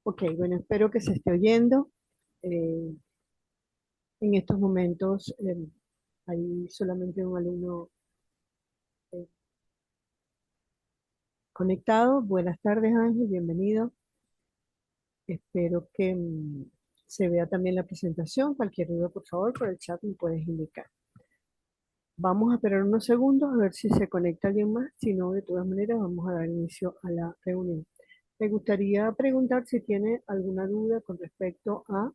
Ok, bueno, espero que se esté oyendo. Eh, en estos momentos hay solamente un alumno eh, conectado. Buenas tardes, Ángel, bienvenido. Espero que se vea también la presentación. Cualquier duda, por favor, por el chat me puedes indicar. Vamos a esperar unos segundos a ver si se conecta alguien más. Si no, de todas maneras, vamos a dar inicio a la reunión. Me gustaría preguntar si tiene alguna duda con respecto a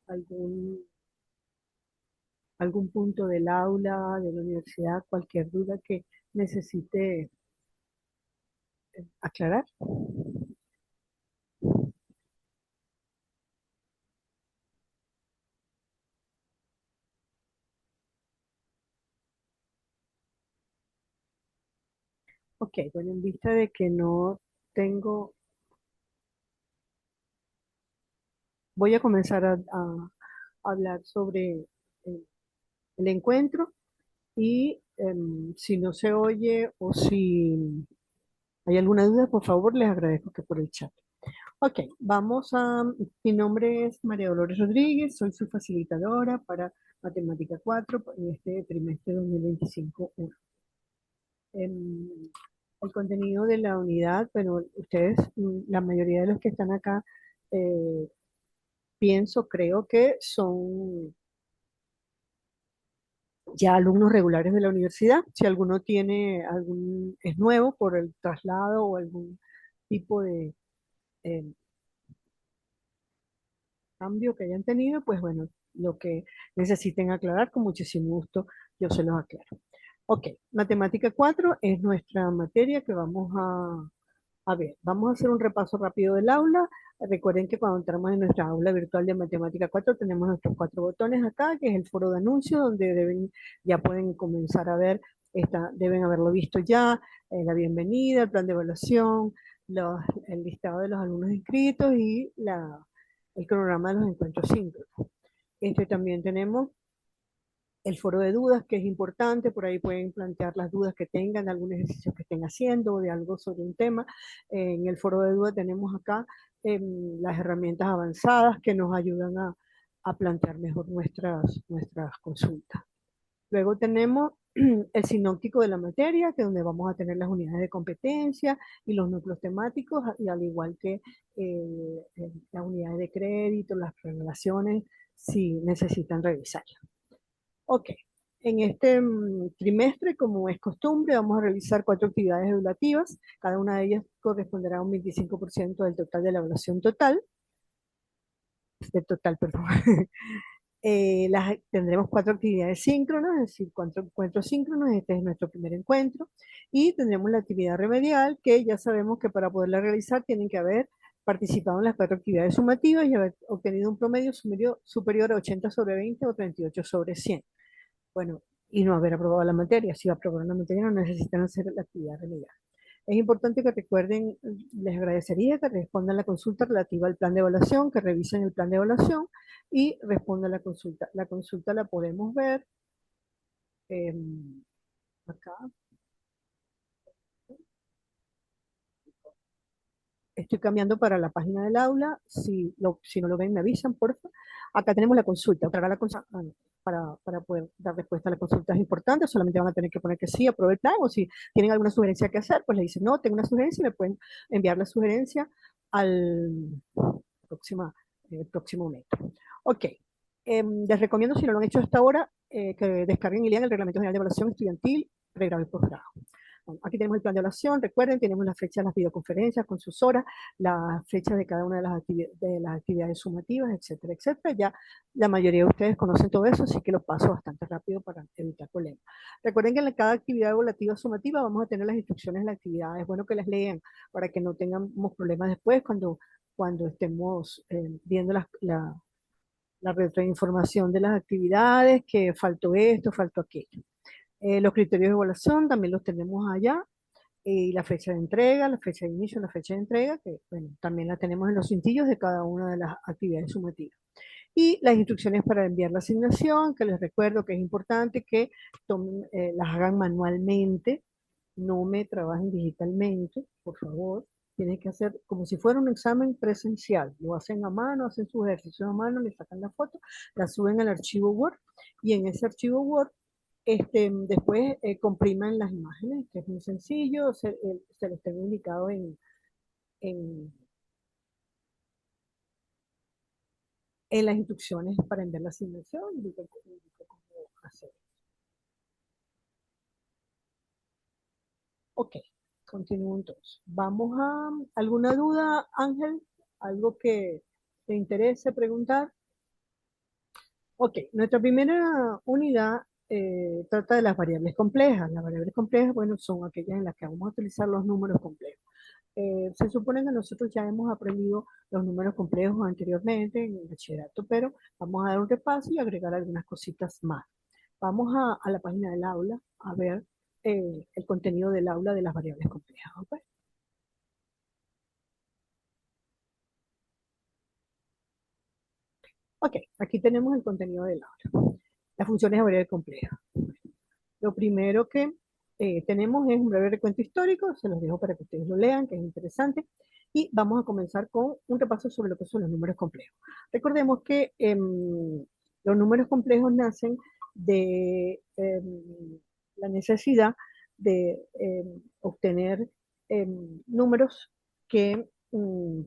algún algún punto del aula, de la universidad, cualquier duda que necesite aclarar. Ok, bueno, en vista de que no tengo, voy a comenzar a hablar sobre el encuentro y si no se oye o si hay alguna duda, por favor, les agradezco que por el chat. Ok, mi nombre es María Dolores Rodríguez, soy su facilitadora para Matemática 4 en este trimestre 2025-1. El contenido de la unidad, bueno, ustedes, la mayoría de los que están acá, eh, creo que son ya alumnos regulares de la universidad. Si alguno es nuevo por el traslado o algún tipo de eh, cambio que hayan tenido, pues bueno, lo que necesiten aclarar, con muchísimo gusto yo se los aclaro. Ok, Matemática 4 es nuestra materia que a ver, vamos a hacer un repaso rápido del aula. Recuerden que cuando entramos en nuestra aula virtual de Matemática 4 tenemos nuestros cuatro botones acá, que es el foro de anuncios, donde ya pueden comenzar a ver, deben haberlo visto ya, la bienvenida, el plan de evaluación, el listado de los alumnos inscritos y el cronograma de los encuentros síncronos. También tenemos el foro de dudas, que es importante, por ahí pueden plantear las dudas que tengan, algún ejercicio que estén haciendo o de algo sobre un tema. En el foro de dudas tenemos acá las herramientas avanzadas que nos ayudan a plantear mejor nuestras consultas. Luego tenemos el sinóptico de la materia, que es donde vamos a tener las unidades de competencia y los núcleos temáticos, y al igual que las unidades de crédito, las relaciones, si necesitan revisarlas. Ok, en este trimestre, como es costumbre, vamos a realizar 4 actividades evaluativas. Cada una de ellas corresponderá a un 25% del total de la evaluación perdón. Tendremos 4 actividades síncronas, es decir, 4 encuentros síncronos. Este es nuestro primer encuentro. Y tendremos la actividad remedial, que ya sabemos que para poderla realizar tienen que haber participado en las 4 actividades sumativas y haber obtenido un promedio superior a 80 sobre 20 o 38 sobre 100. Bueno, y no haber aprobado la materia. Si aprobaron la materia, no necesitan hacer la actividad remedial. Es importante que recuerden, les agradecería que respondan la consulta relativa al plan de evaluación, que revisen el plan de evaluación y respondan la consulta. La consulta la podemos ver eh, acá. Estoy cambiando para la página del aula. Si no lo ven, me avisan, por favor. Acá tenemos la consulta. La consulta para poder dar respuesta a la consulta es importante. Solamente van a tener que poner que sí, apruebe el plan, o si tienen alguna sugerencia que hacer, pues le dicen, no, tengo una sugerencia y me pueden enviar la sugerencia al próxima, próximo método. Ok. Les recomiendo, si no lo han hecho hasta ahora, que descarguen y lean el Reglamento General de Evaluación Estudiantil, pregrado y posgrado. Bueno, aquí tenemos el plan de oración, recuerden, tenemos la fecha de las videoconferencias con sus horas, la fecha de cada una de las actividades sumativas, etcétera, etcétera. Ya la mayoría de ustedes conocen todo eso, así que lo paso bastante rápido para evitar problemas. Recuerden que en cada actividad evaluativa sumativa vamos a tener las instrucciones de la actividad. Es bueno que las lean para que no tengamos problemas después cuando estemos viendo la retroinformación de las actividades, que faltó esto, faltó aquello. Los criterios de evaluación también los tenemos allá, y la fecha de entrega, la fecha de inicio, la fecha de entrega, que bueno, también la tenemos en los cintillos de cada una de las actividades sumativas. Y las instrucciones para enviar la asignación, que les recuerdo que es importante que las hagan manualmente, no me trabajen digitalmente, por favor. Tienen que hacer como si fuera un examen presencial. Lo hacen a mano, hacen sus ejercicios a mano, le sacan la foto, la suben al archivo Word y en ese archivo Word después comprimen las imágenes, que es muy sencillo, se les tengo indicado en, en las instrucciones para enviar la asignación, indico cómo hacer. Ok, continúo entonces. Vamos a, ¿alguna duda, Ángel? ¿Algo que te interese preguntar? Ok, nuestra primera unidad trata de las variables complejas. Las variables complejas, bueno, son aquellas en las que vamos a utilizar los números complejos. Se supone que nosotros ya hemos aprendido los números complejos anteriormente en el bachillerato, pero vamos a dar un repaso y agregar algunas cositas más. Vamos a la página del aula a ver el contenido del aula de las variables complejas. ¿Ok? Ok, aquí tenemos el contenido del aula. Las funciones de variable compleja. Lo primero que tenemos es un breve recuento histórico, se los dejo para que ustedes lo lean, que es interesante, y vamos a comenzar con un repaso sobre lo que son los números complejos. Recordemos que los números complejos nacen de la necesidad de obtener números que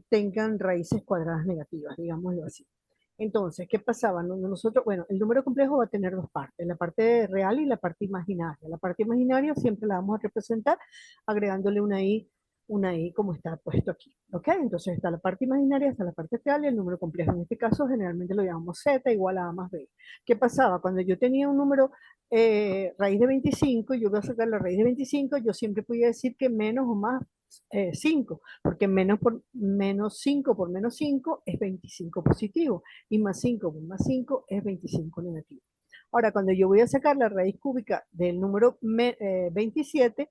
tengan raíces cuadradas negativas, digámoslo así. Entonces, ¿qué pasaba? Nosotros, bueno, el número complejo va a tener dos partes, la parte real y la parte imaginaria. La parte imaginaria siempre la vamos a representar agregándole una i como está puesto aquí. ¿Ok? Entonces está la parte imaginaria, está la parte real y el número complejo. En este caso, generalmente lo llamamos z igual a más b. ¿Qué pasaba? Cuando yo tenía un número raíz de 25, yo voy a sacar la raíz de 25, yo siempre podía decir que menos o más 5, porque menos 5 por menos 5 es 25 positivo y más 5 por más 5 es 25 negativo. Ahora, cuando yo voy a sacar la raíz cúbica del número 27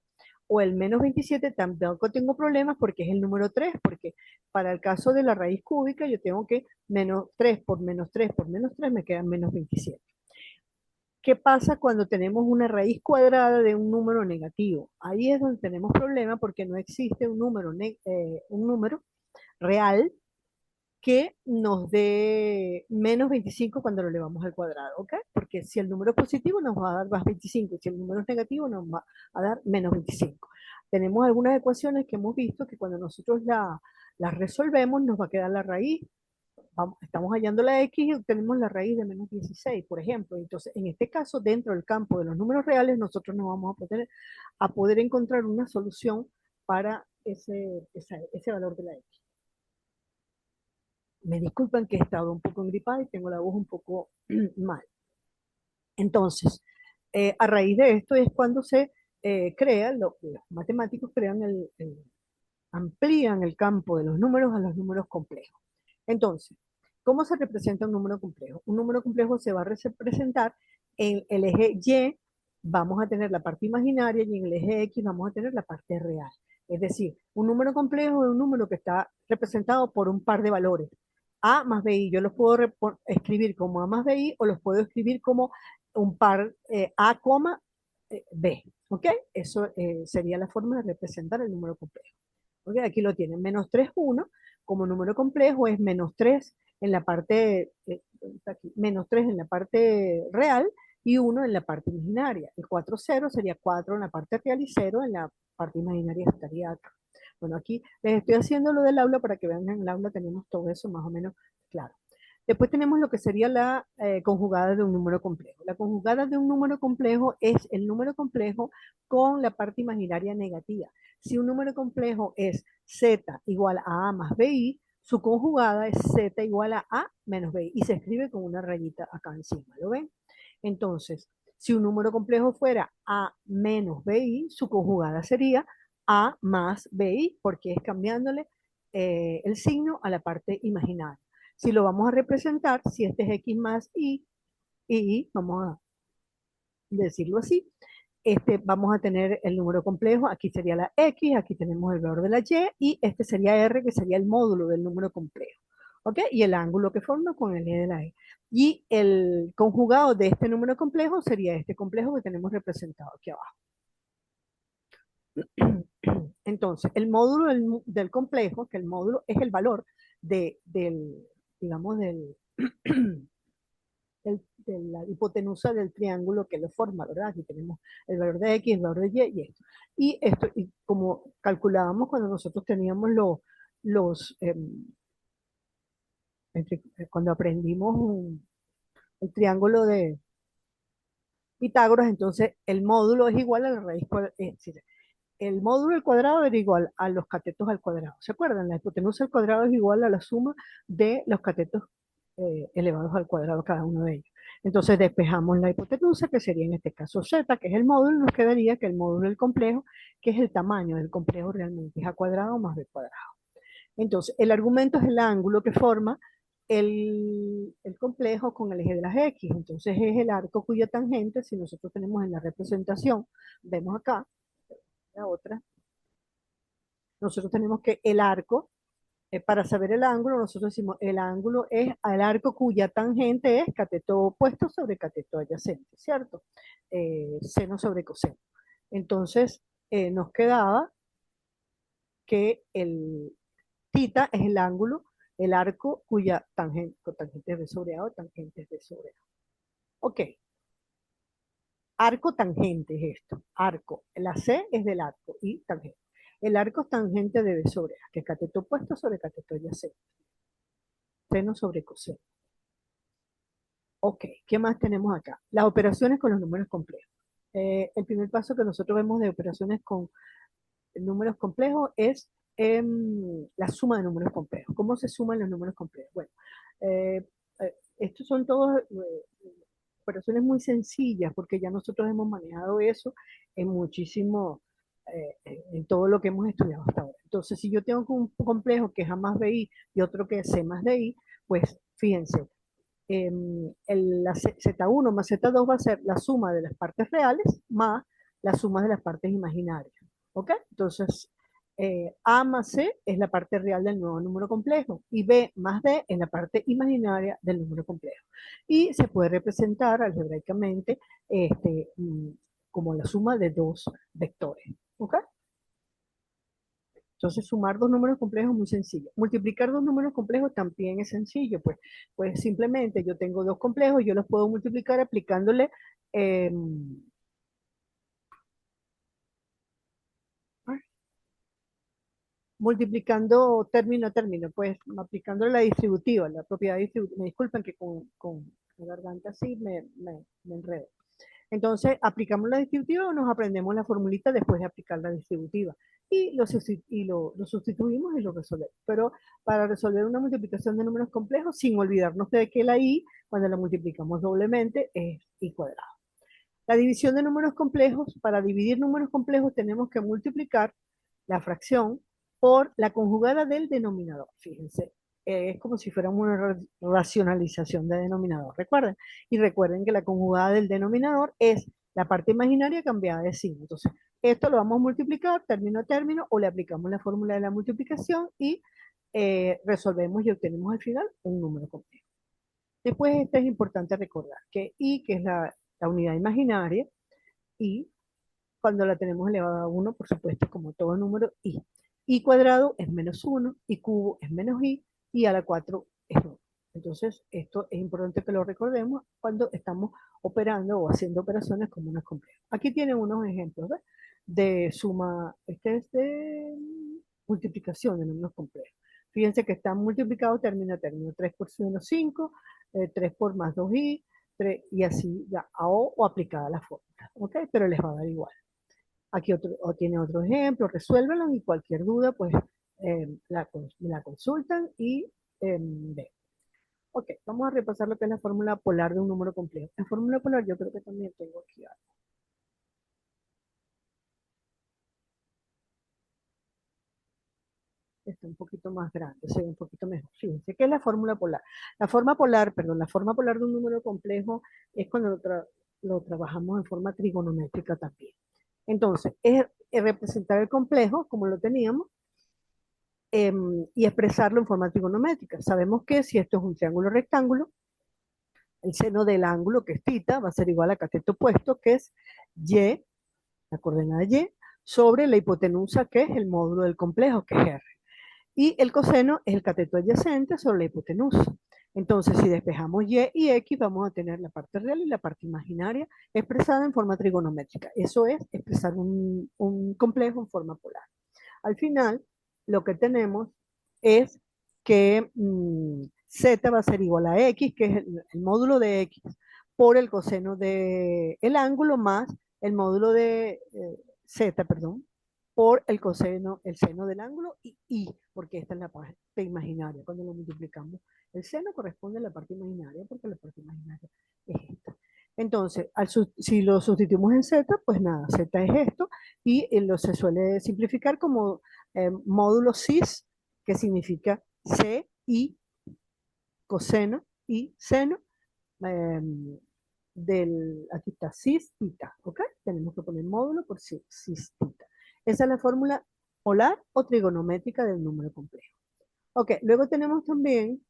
o el menos 27, tampoco tengo problemas porque es el número 3, porque para el caso de la raíz cúbica yo tengo que menos 3 por menos 3 por menos 3 me quedan menos 27. ¿Qué pasa cuando tenemos una raíz cuadrada de un número negativo? Ahí es donde tenemos problema porque no existe un número real que nos dé menos 25 cuando lo elevamos al cuadrado, ¿ok? Porque si el número es positivo nos va a dar más 25 y si el número es negativo nos va a dar menos 25. Tenemos algunas ecuaciones que hemos visto que cuando nosotros las resolvemos nos va a quedar la raíz, estamos hallando la x y obtenemos la raíz de menos 16, por ejemplo. Entonces, en este caso, dentro del campo de los números reales, nosotros no vamos a poder encontrar una solución para ese valor de la x. Me disculpan que he estado un poco engripada y tengo la voz un poco mal. Entonces, a raíz de esto es cuando se los matemáticos crean amplían el campo de los números a los números complejos. Entonces, ¿cómo se representa un número complejo? Un número complejo se va a representar en el eje Y, vamos a tener la parte imaginaria y en el eje X vamos a tener la parte real. Es decir, un número complejo es un número que está representado por un par de valores. A más BI, yo los puedo escribir como A más BI o los puedo escribir como un par A, B. ¿Ok? Eso sería la forma de representar el número complejo. ¿Ok? Aquí lo tienen, menos 3 1, como número complejo es menos 3 en la parte, aquí, menos 3 en la parte real y 1 en la parte imaginaria. El 4 0 sería 4 en la parte real y 0 en la parte imaginaria estaría acá. Bueno, aquí les estoy haciendo lo del aula para que vean en el aula tenemos todo eso más o menos claro. Después tenemos lo que sería la conjugada de un número complejo. La conjugada de un número complejo es el número complejo con la parte imaginaria negativa. Si un número complejo es z igual a más bi, su conjugada es z igual a menos bi y se escribe con una rayita acá encima, ¿lo ven? Entonces, si un número complejo fuera a menos bi, su conjugada sería a más bi, porque es cambiándole el signo a la parte imaginaria. Si lo vamos a representar, si este es x más y vamos a decirlo así, vamos a tener el número complejo, aquí sería la x, aquí tenemos el valor de la y este sería r, que sería el módulo del número complejo. ¿Ok? Y el ángulo que forma con el e de la e. Y el conjugado de este número complejo sería este complejo que tenemos representado aquí abajo. Entonces, el módulo del complejo, que el módulo es el valor digamos, de la hipotenusa del triángulo que lo forma, ¿verdad? Aquí tenemos el valor de X, el valor de Y y esto. Y como calculábamos cuando nosotros teníamos los cuando aprendimos el triángulo de Pitágoras, entonces el módulo es igual a la raíz cuadrada, es decir, el módulo al cuadrado era igual a los catetos al cuadrado. ¿Se acuerdan? La hipotenusa al cuadrado es igual a la suma de los catetos elevados al cuadrado, cada uno de ellos. Entonces despejamos la hipotenusa, que sería en este caso z, que es el módulo, nos quedaría que el módulo del complejo, que es el tamaño del complejo realmente, es a cuadrado más b cuadrado. Entonces, el argumento es el ángulo que forma el complejo con el eje de las X. Entonces, es el arco cuya tangente, si nosotros tenemos en la representación, vemos acá, la otra, nosotros tenemos que el arco, para saber el ángulo, nosotros decimos el ángulo es al arco cuya tangente es cateto opuesto sobre cateto adyacente, ¿cierto? Seno sobre coseno. Entonces, nos quedaba que el Tita es el ángulo, el arco cuya tangente es B sobre A o tangente es B sobre A. Ok, arco tangente es esto, arco. La C es del arco y tangente. El arco es tangente de B sobre A, que es cateto opuesto sobre cateto adyacente. Seno sobre coseno. Ok, ¿qué más tenemos acá? Las operaciones con los números complejos. El primer paso que nosotros vemos de operaciones con números complejos es la suma de números complejos. ¿Cómo se suman los números complejos? Bueno, estos son todos operaciones muy sencillas porque ya nosotros hemos manejado eso en muchísimo, en todo lo que hemos estudiado hasta ahora. Entonces, si yo tengo un complejo que es A más BI y otro que es C más DI, pues fíjense, la Z1 más Z2 va a ser la suma de las partes reales más la suma de las partes imaginarias. ¿Ok? Entonces, A más C es la parte real del nuevo número complejo y B más D es la parte imaginaria del número complejo. Y se puede representar algebraicamente como la suma de dos vectores. ¿Ok? Entonces, sumar dos números complejos es muy sencillo. Multiplicar dos números complejos también es sencillo, pues simplemente yo tengo dos complejos, yo los puedo multiplicar aplicándole, eh, multiplicando término a término, pues aplicándole la distributiva, la propiedad distributiva. Me disculpen que con la garganta así me enredo. Entonces, aplicamos la distributiva o nos aprendemos la formulita después de aplicar la distributiva. Lo sustituimos y lo resolvemos. Pero para resolver una multiplicación de números complejos, sin olvidarnos de que la i, cuando la multiplicamos doblemente, es i cuadrado. La división de números complejos, para dividir números complejos tenemos que multiplicar la fracción por la conjugada del denominador. Fíjense, es como si fuera una racionalización de denominador. Recuerden. Y recuerden que la conjugada del denominador es la parte imaginaria cambiada de signo. Entonces, esto lo vamos a multiplicar término a término o le aplicamos la fórmula de la multiplicación y resolvemos y obtenemos al final un número complejo. Después, este es importante recordar que i, que es la unidad imaginaria, y cuando la tenemos elevada a 1, por supuesto, como todo número, i. I cuadrado es menos 1, i cubo es menos i a la 4 es 1. Entonces, esto es importante que lo recordemos cuando estamos operando o haciendo operaciones con números complejos. Aquí tienen unos ejemplos, ¿ves? De suma, este es de multiplicación de números complejos. Fíjense que están multiplicados término a término. 3 por 1, 5, 3 por más 2i, 3, y así ya, o aplicada la fórmula, ¿ok? Pero les va a dar igual. Aquí tiene otro ejemplo, resuélvelo y cualquier duda, pues la consultan y ven. Ok, vamos a repasar lo que es la fórmula polar de un número complejo. La fórmula polar yo creo que también tengo aquí algo. Está un poquito más grande, se ve un poquito mejor. Fíjense, ¿qué es la fórmula polar? La forma polar de un número complejo es cuando lo trabajamos en forma trigonométrica también. Entonces, es representar el complejo, como lo teníamos, y expresarlo en forma trigonométrica. Sabemos que si esto es un triángulo rectángulo, el seno del ángulo, que es θ, va a ser igual a cateto opuesto, que es y, la coordenada y, sobre la hipotenusa, que es el módulo del complejo, que es R. Y el coseno es el cateto adyacente sobre la hipotenusa. Entonces, si despejamos y y x, vamos a tener la parte real y la parte imaginaria expresada en forma trigonométrica. Eso es expresar un complejo en forma polar. Al final, lo que tenemos es que z va a ser igual a x, que es el módulo de x, por el coseno del ángulo más el módulo de z, perdón, por el coseno, el seno del ángulo y, porque esta es la parte imaginaria. Cuando lo multiplicamos, el seno corresponde a la parte imaginaria, porque la parte imaginaria es esta. Entonces, si lo sustituimos en z, pues nada, z es esto, y se suele simplificar como módulo cis, que significa c y coseno y seno aquí está, cis tita, ¿ok? Tenemos que poner módulo por cis tita. Esa es la fórmula polar o trigonométrica del número complejo. Ok, luego tenemos también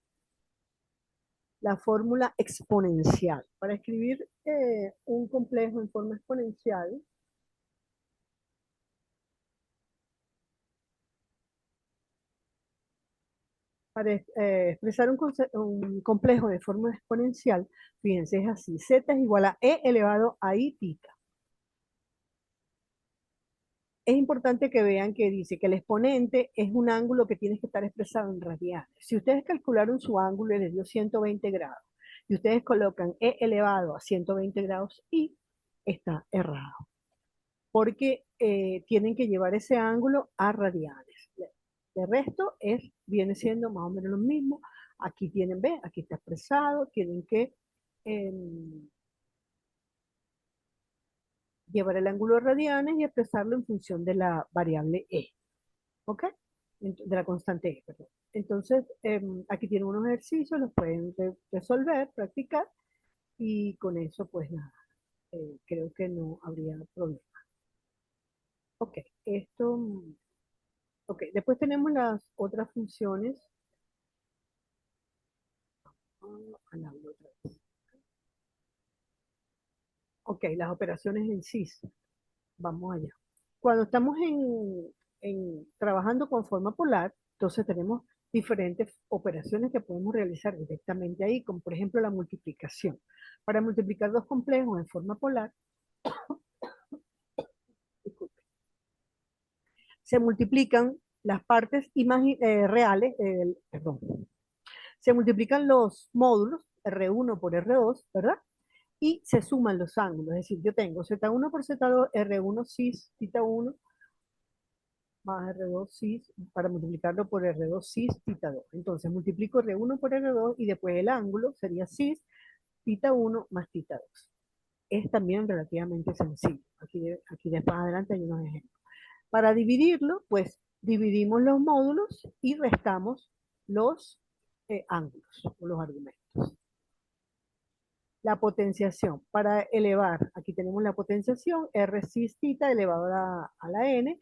la fórmula exponencial. Para escribir un complejo en forma exponencial, para expresar un complejo de forma exponencial, fíjense, es así, z es igual a e elevado a i tita. Es importante que vean que dice que el exponente es un ángulo que tiene que estar expresado en radianes. Si ustedes calcularon su ángulo y les dio 120 grados, y ustedes colocan e elevado a 120 grados y está errado, porque tienen que llevar ese ángulo a radianes. De resto, viene siendo más o menos lo mismo. Aquí tienen, ve, aquí está expresado, tienen que eh, llevar el ángulo a radianes y expresarlo en función de la variable e. ¿Ok? De la constante e, perdón. Entonces, aquí tienen unos ejercicios, los pueden resolver, practicar, y con eso, pues nada, creo que no habría problema. Ok, esto, ok, después tenemos las otras funciones. Ok, las operaciones en sí. Vamos allá. Cuando estamos trabajando con forma polar, entonces tenemos diferentes operaciones que podemos realizar directamente ahí, como por ejemplo la multiplicación. Para multiplicar dos complejos en forma polar, disculpe, se multiplican las partes reales, perdón, se multiplican los módulos R1 por R2, ¿verdad? Y se suman los ángulos, es decir, yo tengo Z1 por Z2, R1 cis, θ 1 más R2 cis, para multiplicarlo por R2 cis, θ 2. Entonces multiplico R1 por R2 y después el ángulo sería cis, θ 1 más θ 2. Es también relativamente sencillo. Aquí después adelante hay unos ejemplos. Para dividirlo, pues dividimos los módulos y restamos los ángulos o los argumentos. La potenciación. Para elevar, aquí tenemos la potenciación, R cis θ elevado a la n.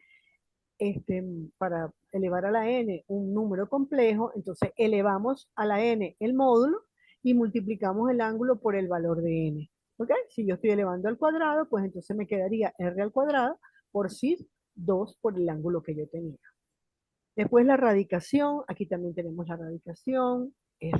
Para elevar a la n un número complejo, entonces elevamos a la n el módulo y multiplicamos el ángulo por el valor de n. ¿Ok? Si yo estoy elevando al cuadrado, pues entonces me quedaría r al cuadrado por cis 2 por el ángulo que yo tenía. Después la radicación, aquí también tenemos la radicación, es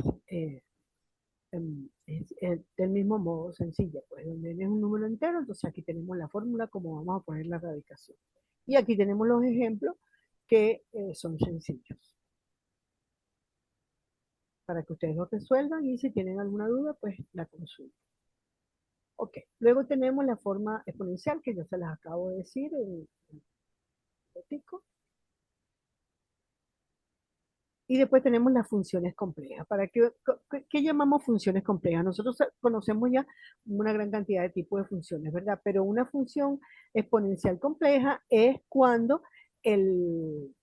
del mismo modo sencilla, pues donde n es un número entero, entonces aquí tenemos la fórmula como vamos a poner la radicación. Y aquí tenemos los ejemplos que son sencillos, para que ustedes lo resuelvan y si tienen alguna duda, pues la consulten. Ok, luego tenemos la forma exponencial que yo se las acabo de decir en ratico. Y después tenemos las funciones complejas. ¿Qué llamamos funciones complejas? Nosotros conocemos ya una gran cantidad de tipos de funciones, ¿verdad? Pero una función exponencial compleja es cuando el,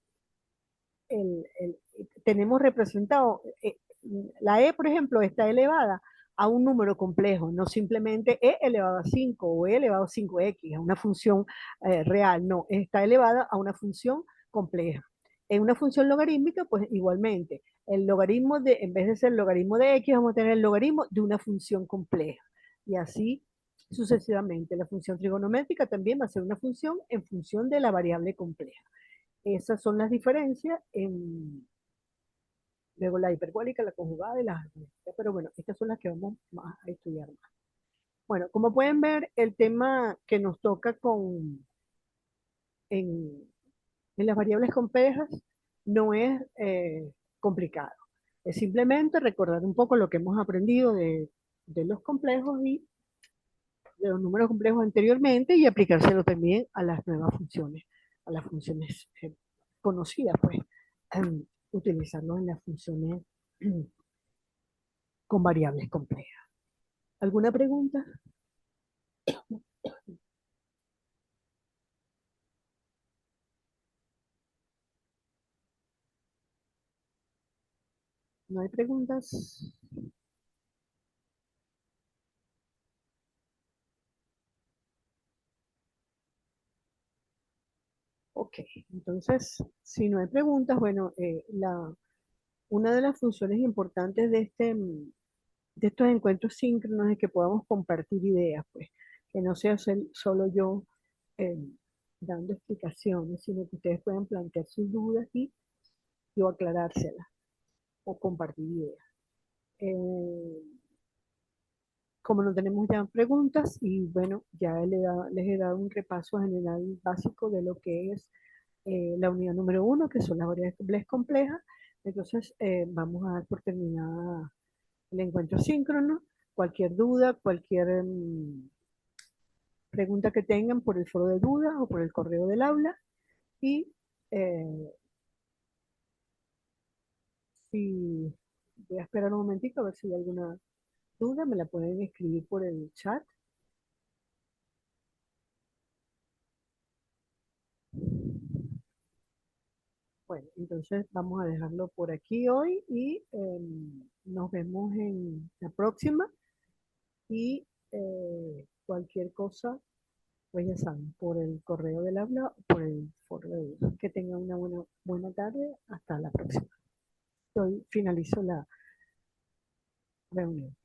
tenemos representado, la e, por ejemplo, está elevada a un número complejo, no simplemente e elevado a 5 o e elevado a 5x, a una función real, no, está elevada a una función compleja. En una función logarítmica, pues igualmente, el logaritmo en vez de ser el logaritmo de x, vamos a tener el logaritmo de una función compleja. Y así sucesivamente. La función trigonométrica también va a ser una función en función de la variable compleja. Esas son las diferencias luego la hiperbólica, la conjugada y las aritméticas. Pero bueno, estas son las que vamos más a estudiar más. Bueno, como pueden ver, el tema que nos toca en, en las variables complejas no es complicado. Es simplemente recordar un poco lo que hemos aprendido de los complejos y de los números complejos anteriormente y aplicárselo también a las nuevas funciones, a las funciones conocidas, pues, utilizarlo en las funciones con variables complejas. ¿Alguna pregunta? ¿No hay preguntas? Ok, entonces, si no hay preguntas, bueno, una de las funciones importantes de estos encuentros síncronos es que podamos compartir ideas, pues, que no sea solo yo eh, dando explicaciones, sino que ustedes puedan plantear sus dudas y yo aclarárselas o compartir ideas. Eh, como no tenemos ya preguntas y bueno, ya les he dado un repaso general básico de lo que es la unidad número uno, que son las variables complejas, entonces vamos a dar por terminada el encuentro síncrono. Cualquier duda, cualquier pregunta que tengan por el foro de dudas o por el correo del aula y eh, si voy a esperar un momentito a ver si hay alguna duda, me la pueden escribir por el chat. Bueno, entonces vamos a dejarlo por aquí hoy y nos vemos en la próxima y cualquier cosa, pues ya saben, por el correo del aula o por el foro de dudas. Que tengan una buena tarde. Hasta la próxima. Hoy finalizo la reunión.